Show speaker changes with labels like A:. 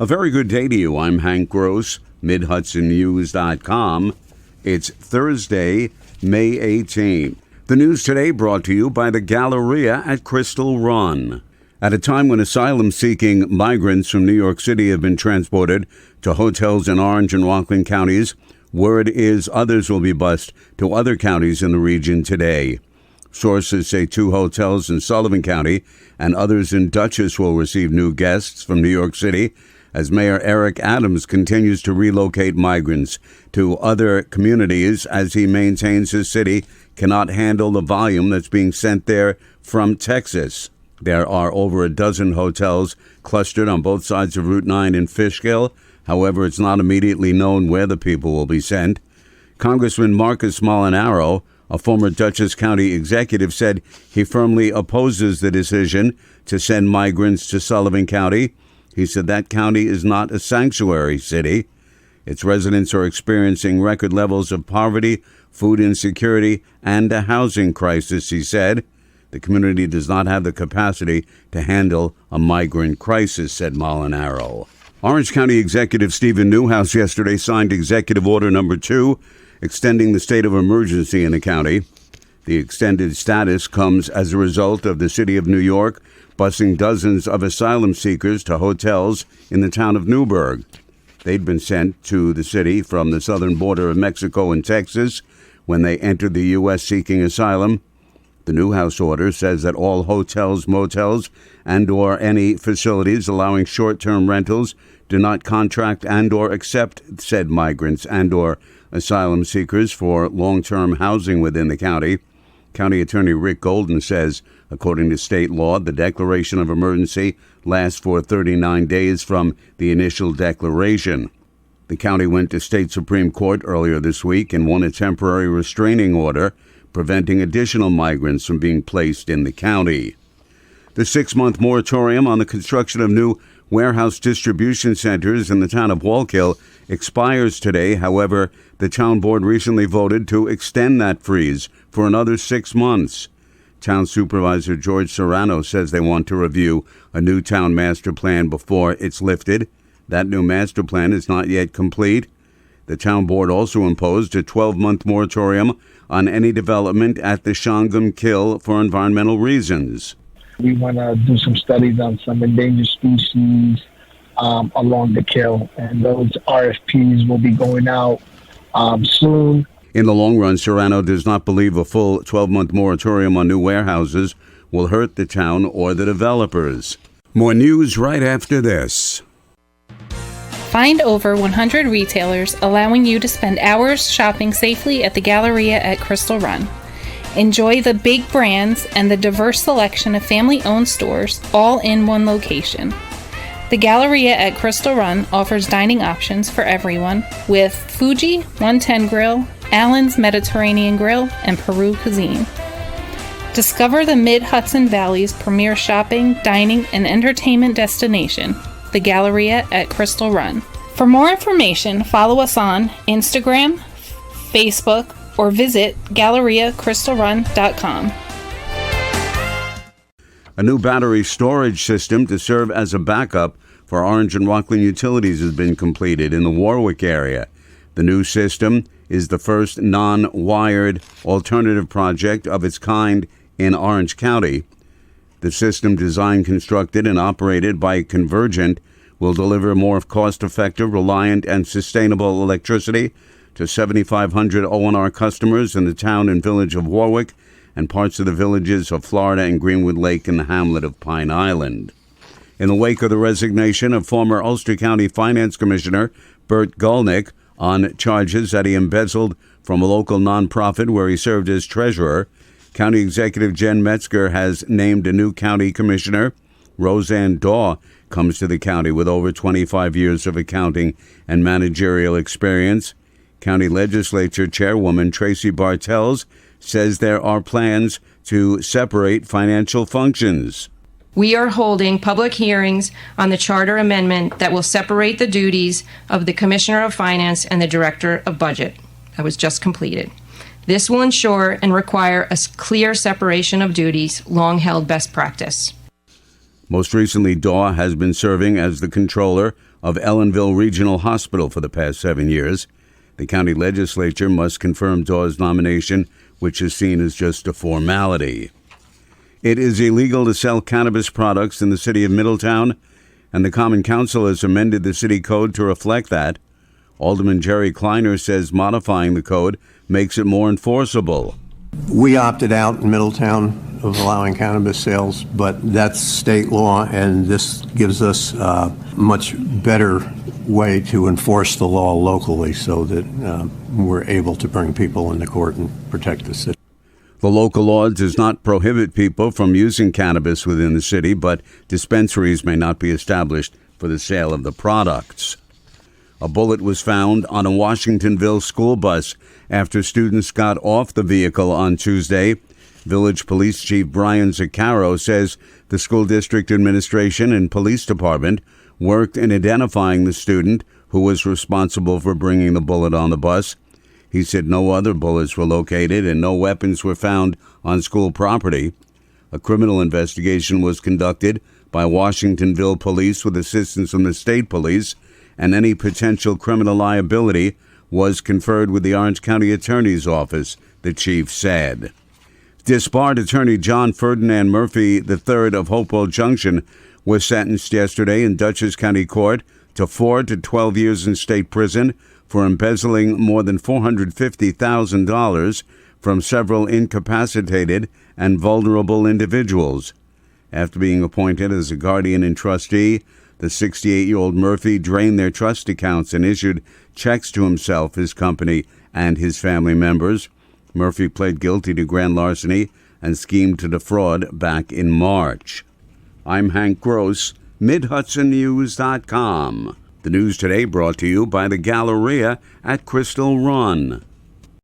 A: A very good day to you. I'm Hank Gross, MidHudsonNews.com. It's Thursday, May 18. The news today brought to you by the Galleria at Crystal Run. At a time when asylum-seeking migrants from New York City have been transported to hotels in Orange and Rockland counties, word is others will be bused to other counties in the region today. Sources say 2 hotels in Sullivan County and others in Dutchess will receive new guests from New York City as Mayor Eric Adams continues to relocate migrants to other communities as he maintains his city cannot handle the volume that's being sent there from Texas. There are over a dozen hotels clustered on both sides of Route 9 in Fishkill. However, it's not immediately known where the people will be sent. Congressman Marcus Molinaro, a former Dutchess County executive, said he firmly opposes the decision to send migrants to Sullivan County. He said that county is not a sanctuary city. Its residents are experiencing record levels of poverty, food insecurity, and a housing crisis, he said. The community does not have the capacity to handle a migrant crisis, said Molinaro. Orange County Executive Stephen Newhouse yesterday signed Executive Order Number 2, extending the state of emergency in the county. The extended status comes as a result of the city of New York busing dozens of asylum seekers to hotels in the town of Newburgh. They'd been sent to the city from the southern border of Mexico and Texas when they entered the U.S. seeking asylum. The Newhouse order says that all hotels, motels, and/or any facilities allowing short-term rentals do not contract and/or accept said migrants and/or asylum seekers for long-term housing within the county. County Attorney Rick Golden says, according to state law, the declaration of emergency lasts for 39 days from the initial declaration. The county went to state Supreme Court earlier this week and won a temporary restraining order preventing additional migrants from being placed in the county. The 6-month moratorium on the construction of new warehouse distribution centers in the town of Wallkill expires today. However, the town board recently voted to extend that freeze for another 6 months. Town Supervisor George Serrano says they want to review a new town master plan before it's lifted. That new master plan is not yet complete. The town board also imposed a 12-month moratorium on any development at the Shangam Kill for environmental reasons.
B: We want to do some studies on some endangered species along the kill, and those RFPs will be going out soon.
A: In the long run, Serrano does not believe a full 12-month moratorium on new warehouses will hurt the town or the developers. More news right after this.
C: Find over 100 retailers allowing you to spend hours shopping safely at the Galleria at Crystal Run. Enjoy the big brands and the diverse selection of family-owned stores all in one location. The Galleria at Crystal Run offers dining options for everyone with Fuji 110 Grill, Allen's Mediterranean Grill, and Peru Cuisine. Discover the Mid-Hudson Valley's premier shopping, dining, and entertainment destination, the Galleria at Crystal Run. For more information, follow us on Instagram, Facebook, or visit GalleriaCrystalRun.com.
A: A new battery storage system to serve as a backup for Orange and Rockland utilities has been completed in the Warwick area. The new system is the first non-wired alternative project of its kind in Orange County. The system, designed, constructed, and operated by Convergent, will deliver more cost-effective, reliant, and sustainable electricity to 7,500 O&R customers in the town and village of Warwick and parts of the villages of Florida and Greenwood Lake and the hamlet of Pine Island. In the wake of the resignation of former Ulster County Finance Commissioner Bert Gulnick on charges that he embezzled from a local nonprofit where he served as treasurer, County Executive Jen Metzger has named a new county commissioner. Roseanne Daw comes to the county with over 25 years of accounting and managerial experience. County Legislature Chairwoman Tracy Bartels says there are plans to separate financial functions.
D: We are holding public hearings on the charter amendment that will separate the duties of the Commissioner of Finance and the Director of Budget. That was just completed. This will ensure and require a clear separation of duties, long-held best practice.
A: Most recently, Daw has been serving as the controller of Ellenville Regional Hospital for the past 7 years. The county legislature must confirm Daw's nomination, which is seen as just a formality. It is illegal to sell cannabis products in the city of Middletown, and the Common Council has amended the city code to reflect that. Alderman Jerry Kleiner says modifying the code makes it more enforceable.
E: We opted out in Middletown of allowing cannabis sales, but that's state law, and this gives us a much better way to enforce the law locally so that we're able to bring people into court and protect the city.
A: The local law does not prohibit people from using cannabis within the city, but dispensaries may not be established for the sale of the products. A bullet was found on a Washingtonville school bus after students got off the vehicle on Tuesday. Village Police Chief Brian Zaccaro says the school district administration and police department worked in identifying the student who was responsible for bringing the bullet on the bus. He said no other bullets were located and no weapons were found on school property. A criminal investigation was conducted by Washingtonville police with assistance from the state police, and any potential criminal liability was conferred with the Orange County Attorney's Office, the chief said. Disbarred attorney John Ferdinand Murphy III of Hopewell Junction was sentenced yesterday in Dutchess County Court to 4 to 12 years in state prison for embezzling more than $450,000 from several incapacitated and vulnerable individuals. After being appointed as a guardian and trustee, the 68-year-old Murphy drained their trust accounts and issued checks to himself, his company, and his family members. Murphy pled guilty to grand larceny and schemed to defraud back in March. I'm Hank Gross, MidHudsonNews.com. The news today brought to you by the Galleria at Crystal Run.